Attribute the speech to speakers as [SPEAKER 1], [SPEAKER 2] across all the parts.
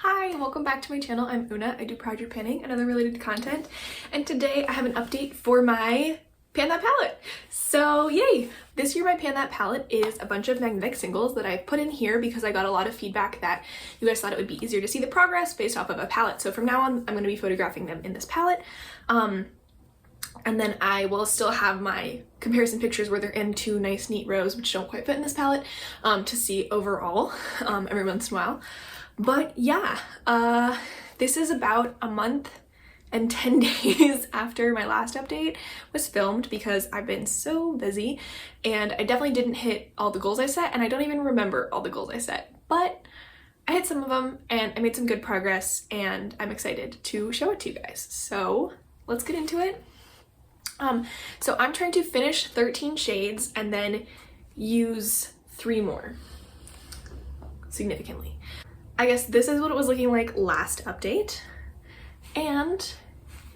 [SPEAKER 1] Hi, welcome back to my channel. I'm Una. I do project panning and other related content, and today I have an update for my Pan That palette. So yay! This year my Pan That palette is a bunch of magnetic singles that I put in here because I got a lot of feedback that you guys thought it would be easier to see the progress based off of a palette. So from now on, I'm going to be photographing them in this palette. And then I will still have my comparison pictures where they're in two nice neat rows which don't quite fit in this palette to see overall every once in a while. But yeah, this is about a month and 10 days after my last update was filmed because I've been so busy and I definitely didn't hit all the goals I set, and I don't even remember all the goals I set, but I hit some of them and I made some good progress and I'm excited to show it to you guys. So let's get into it. So I'm trying to finish 13 shades and then use 3 more significantly. I guess this is what it was looking like last update, and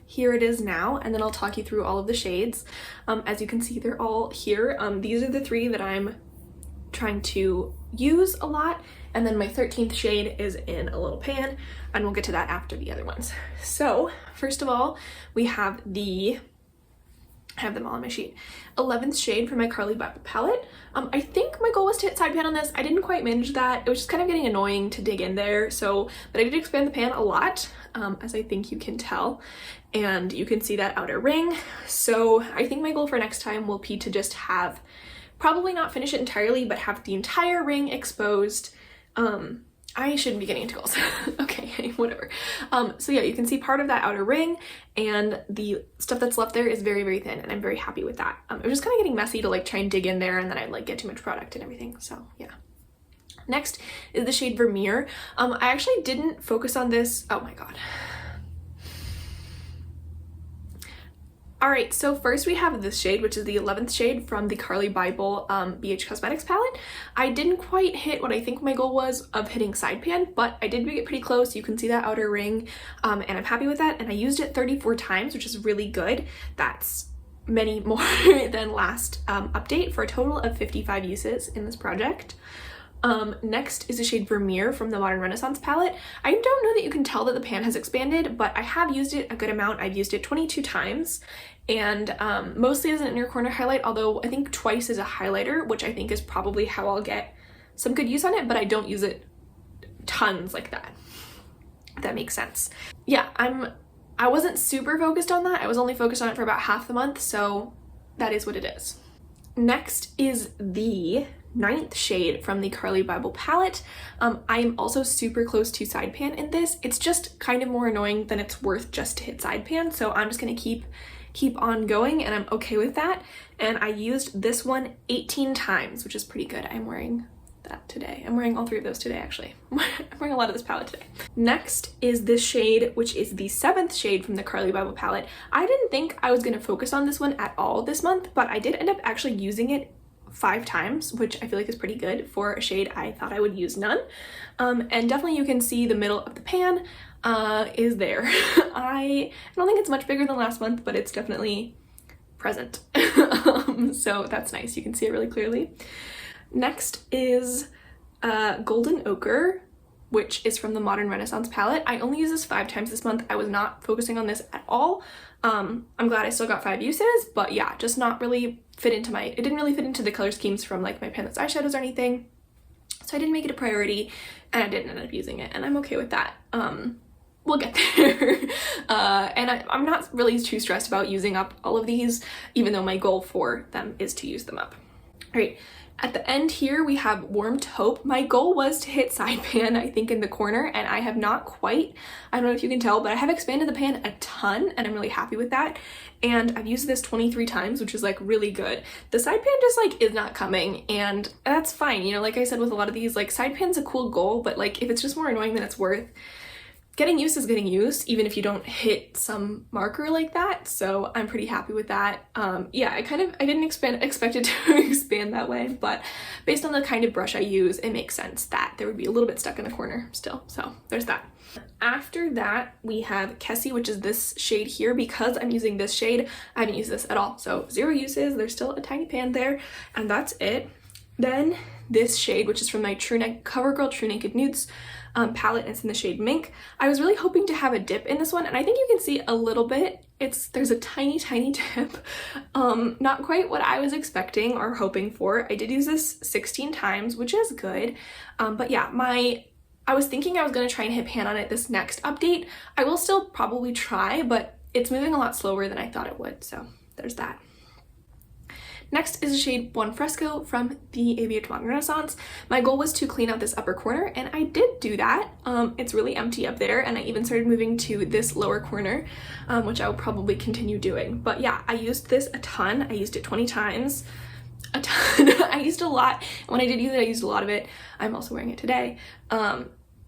[SPEAKER 1] here it is now, and then I'll talk you through all of the shades. As you can see, they're all here. These are the 3 that I'm trying to use a lot, and then my 13th shade is in a little pan, and we'll get to that after the other ones. So first of all, we have I have them all on my sheet. 11th shade from my Carly Bible palette. I think my goal was to hit side pan on this. I didn't quite manage that. It was just kind of getting annoying to dig in there. But I did expand the pan a lot, as I think you can tell. And you can see that outer ring. So I think my goal for next time will be to just have, probably not finish it entirely, but have the entire ring exposed. I shouldn't be getting into goals. Okay, whatever. So yeah, you can see part of that outer ring, and the stuff that's left there is very, very thin, and I'm very happy with that. It was just kind of getting messy to like try and dig in there, and then I'd like get too much product and everything. So yeah. Next is the shade Vermeer. I actually didn't focus on this. Oh my god. Alright, so first we have this shade, which is the 11th shade from the Carly Bible BH Cosmetics palette. I didn't quite hit what I think my goal was of hitting side pan, but I did get pretty close. You can see that outer ring, and I'm happy with that. And I used it 34 times, which is really good. That's many more than last update, for a total of 55 uses in this project. Next is the shade Vermeer from the Modern Renaissance palette. I don't know that you can tell that the pan has expanded, but I have used it a good amount. I've used it 22 times, and mostly as an inner corner highlight, although I think twice as a highlighter, which I think is probably how I'll get some good use on it, but I don't use it tons like that, if that makes sense. Yeah, I wasn't super focused on that. I was only focused on it for about half the month, so that is what it is. Next is the 9th shade from the Carly Bible palette. I am also super close to side pan in this. It's just kind of more annoying than it's worth just to hit side pan, so I'm just gonna keep on going, and I'm okay with that. And I used this one 18 times, which is pretty good. I'm wearing that today. I'm wearing all 3 of those today, actually. I'm wearing a lot of this palette today. Next is this shade, which is the 7th shade from the Carly Bible palette. I didn't think I was gonna focus on this one at all this month, but I did end up actually using it 5 times, which I feel like is pretty good for a shade I thought I would use none. And definitely you can see the middle of the pan is there. I don't think it's much bigger than last month, but it's definitely present. So that's nice. You can see it really clearly. Next is Golden Ochre, which is from the Modern Renaissance palette. I only used this 5 times this month. I was not focusing on this at all. I'm glad I still got 5 uses, but yeah, just not really fit into it didn't really fit into the color schemes from like my Pan That's eyeshadows or anything. So I didn't make it a priority, and I didn't end up using it, and I'm okay with that. We'll get there. And I'm not really too stressed about using up all of these, even though my goal for them is to use them up. All right. At the end here, we have Warm Taupe. My goal was to hit side pan, I think, in the corner, and I have not quite. I don't know if you can tell, but I have expanded the pan a ton, and I'm really happy with that. And I've used this 23 times, which is like really good. The side pan just like is not coming, and that's fine. You know, like I said with a lot of these, like side pan's a cool goal, but like if it's just more annoying than it's worth, getting used is getting used, even if you don't hit some marker like that. So I'm pretty happy with that. Yeah, I didn't expect it to expand that way, but based on the kind of brush I use, it makes sense that there would be a little bit stuck in the corner still. So there's that. After that, we have Kessie, which is this shade here. Because I'm using this shade, I haven't used this at all. So 0 uses, there's still a tiny pan there, and that's it. Then this shade, which is from my CoverGirl True Naked Nudes palette, and it's in the shade Mink. I was really hoping to have a dip in this one, and I think you can see a little bit. There's a tiny dip. Not quite what I was expecting or hoping for. I did use this 16 times, which is good. But yeah, I was thinking I was going to try and hit pan on it this next update. I will still probably try, but it's moving a lot slower than I thought it would, so there's that. Next is the shade Buon Fresco from the Aviator Modern Renaissance. My goal was to clean out this upper corner, and I did do that. It's really empty up there, and I even started moving to this lower corner, which I will probably continue doing. But yeah, I used this a ton. I used it 20 times. A ton. I used a lot. When I did use it, I used a lot of it. I'm also wearing it today.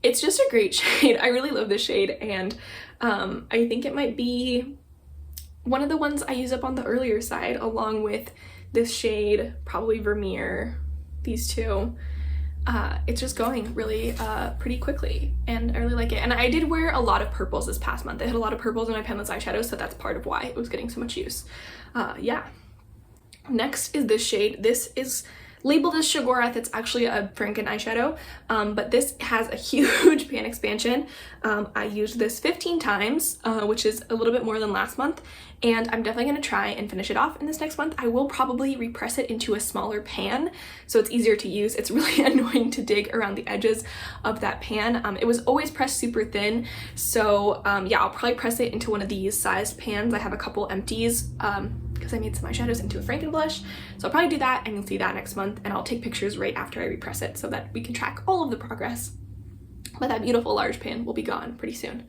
[SPEAKER 1] It's just a great shade. I really love this shade, and I think it might be one of the ones I use up on the earlier side, along with this shade, probably Vermeer, these two. It's just going really pretty quickly, and I really like it. And I did wear a lot of purples this past month. I had a lot of purples in my panless eyeshadows, so that's part of why it was getting so much use. Yeah. Next is this shade. This is labeled as Shoggorath. It's actually a Franken eyeshadow, but this has a huge pan expansion. I used this 15 times, which is a little bit more than last month, and I'm definitely going to try and finish it off in this next month. I will probably repress it into a smaller pan so it's easier to use. It's really annoying to dig around the edges of that pan. It was always pressed super thin, so yeah, I'll probably press it into one of these sized pans. I have a couple empties because I made some eyeshadows into a Franken blush, so I'll probably do that, and you'll see that next month, and I'll take pictures right after I repress it so that we can track all of the progress. But that beautiful large pan will be gone pretty soon.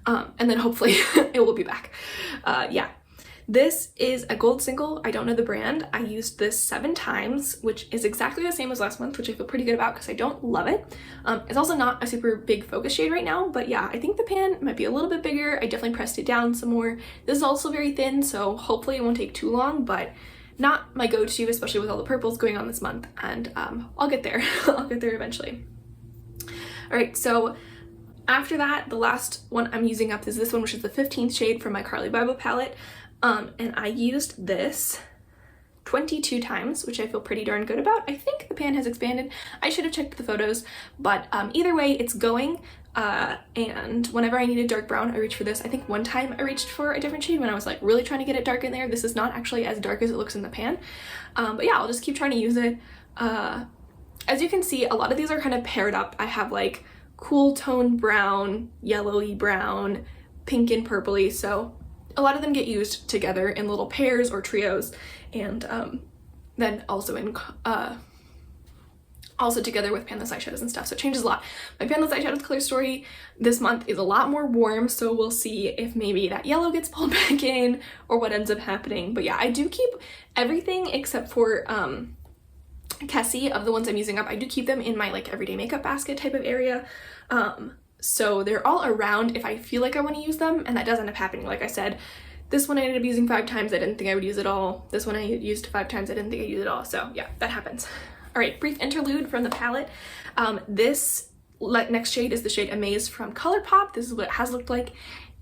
[SPEAKER 1] And then hopefully it will be back. Yeah, this is a gold single. I don't know the brand. I used this 7 times, which is exactly the same as last month, which I feel pretty good about because I don't love it. It's also not a super big focus shade right now, but yeah, I think the pan might be a little bit bigger. I definitely pressed it down some more. This is also very thin, so hopefully it won't take too long, but not my go-to, especially with all the purples going on this month, and I'll get there. I'll get there eventually. All right, so after that, the last one I'm using up is this one, which is the 15th shade from my Carly Bible palette, and I used this 22 times, which I feel pretty darn good about. I think the pan has expanded. I should have checked the photos, but either way, it's going, and whenever I needed dark brown, I reached for this. I think one time I reached for a different shade when I was like really trying to get it dark in there. This is not actually as dark as it looks in the pan, but yeah, I'll just keep trying to use it. As you can see, a lot of these are kind of paired up. I have like cool tone brown, yellowy brown, pink and purpley, so a lot of them get used together in little pairs or trios, and then also in also together with panless eyeshadows and stuff, so it changes a lot. My panless eyeshadows color story this month is a lot more warm, so we'll see if maybe that yellow gets pulled back in or what ends up happening. But yeah, I do keep everything except for Kessie of the ones I'm using up. I do keep them in my like everyday makeup basket type of area, so they're all around if I feel like I want to use them, and that does end up happening. Like I said, this one I ended up using 5 times. I didn't think I would use it all. This one I used 5 times. I didn't think I'd use it all, so yeah, that happens. All right, brief interlude from the palette. This next shade is the shade Amaze from ColourPop. This is what it has looked like,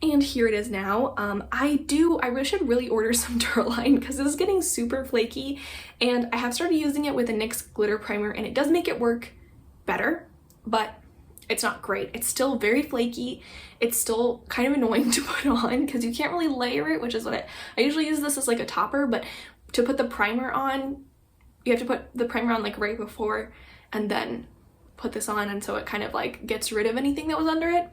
[SPEAKER 1] and here it is now. I should really order some Duraline because this is getting super flaky, and I have started using it with a NYX glitter primer, and it does make it work better, but it's not great. It's still very flaky. It's still kind of annoying to put on because you can't really layer it, which is what I usually use this as like a topper, but to put the primer on, you have to put the primer on like right before and then put this on, and so it kind of like gets rid of anything that was under it.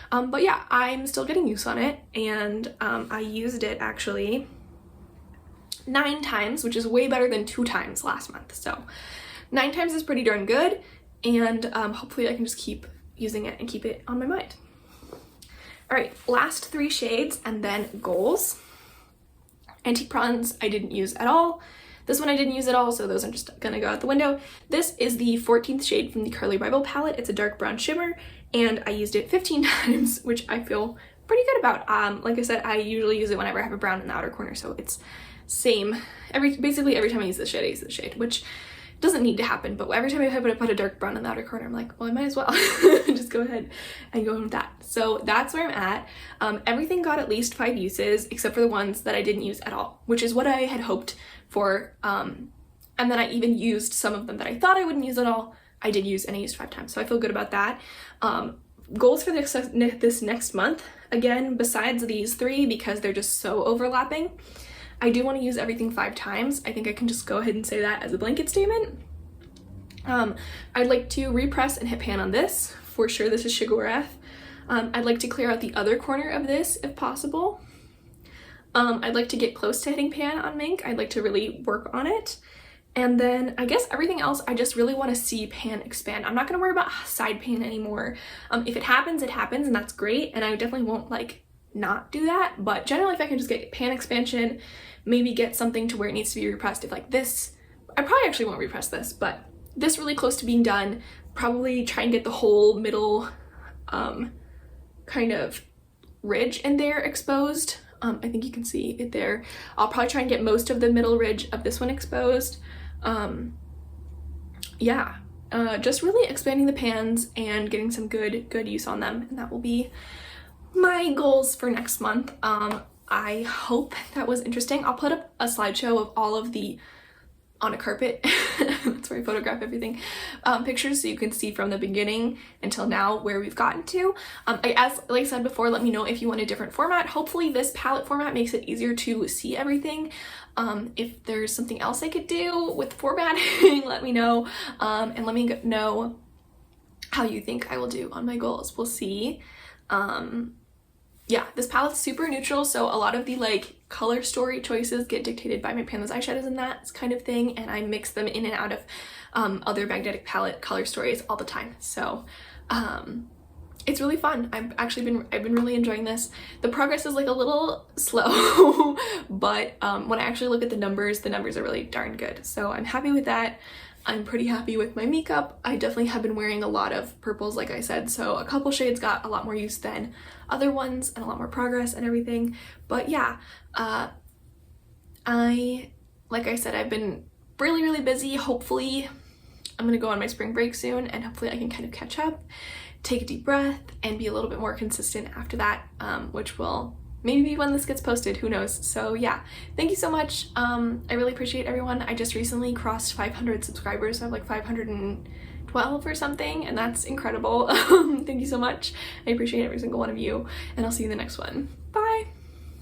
[SPEAKER 1] But yeah, I'm still getting use on it, and I used it actually 9 times, which is way better than 2 times last month. So 9 times is pretty darn good, and hopefully I can just keep using it and keep it on my mind. All right, last 3 shades and then goals. Antique Prawns I didn't use at all. This one I didn't use at all, so those are just gonna go out the window. This is the 14th shade from the Carly Bible palette. It's a dark brown shimmer, and I used it 15 times, which I feel pretty good about. Like I said, I usually use it whenever I have a brown in the outer corner, so it's same. Basically every time I use this shade, I use this shade, which doesn't need to happen, but every time I put a dark brown in the outer corner, I'm like, well, I might as well just go ahead and go in with that. So that's where I'm at. Everything got at least 5 uses, except for the ones that I didn't use at all, which is what I had hoped for. And then I even used some of them that I thought I wouldn't use at all, I did use and I used 5 times, so I feel good about that. Goals for this next month, again, besides these 3, because they're just so overlapping, I do want to use everything 5 times. I think I can just go ahead and say that as a blanket statement. I'd like to repress and hit pan on this. For sure, this is Shigarath. I'd like to clear out the other corner of this if possible. I'd like to get close to hitting pan on Mink. I'd like to really work on it. And then I guess everything else, I just really want to see pan expand. I'm not going to worry about side pan anymore. If it happens, and that's great. And I definitely won't like not do that. But generally, if I can just get pan expansion, maybe get something to where it needs to be repressed. If like this, I probably actually won't repress this, but this really close to being done, probably try and get the whole middle kind of ridge in there exposed. I think you can see it there. I'll probably try and get most of the middle ridge of this one exposed. Yeah, just really expanding the pans and getting some good use on them, and that will be my goals for next month. I hope that was interesting. I'll put up a slideshow of all of the on a carpet, that's where I photograph everything, pictures, so you can see from the beginning until now where we've gotten to. Like I said before, let me know if you want a different format. Hopefully this palette format makes it easier to see everything. If there's something else I could do with formatting, let me know, and let me know how you think I will do on my goals. We'll see. Yeah, this palette's super neutral, so a lot of the like color story choices get dictated by my Pandas eyeshadows and that kind of thing, and I mix them in and out of other magnetic palette color stories all the time. So it's really fun. I've been really enjoying this. The progress is like a little slow, but when I actually look at the numbers are really darn good. So I'm happy with that. I'm pretty happy with my makeup. I definitely have been wearing a lot of purples, like I said, so a couple shades got a lot more use than other ones and a lot more progress and everything. But yeah, like I said, I've been really busy. Hopefully I'm gonna go on my spring break soon, and hopefully I can kind of catch up, take a deep breath, and be a little bit more consistent after that, which will maybe when this gets posted, who knows. So yeah, thank you so much. I really appreciate everyone. I just recently crossed 500 subscribers, so I have like 512 or something, and that's incredible. Thank you so much. I appreciate every single one of you, and I'll see you in the next one.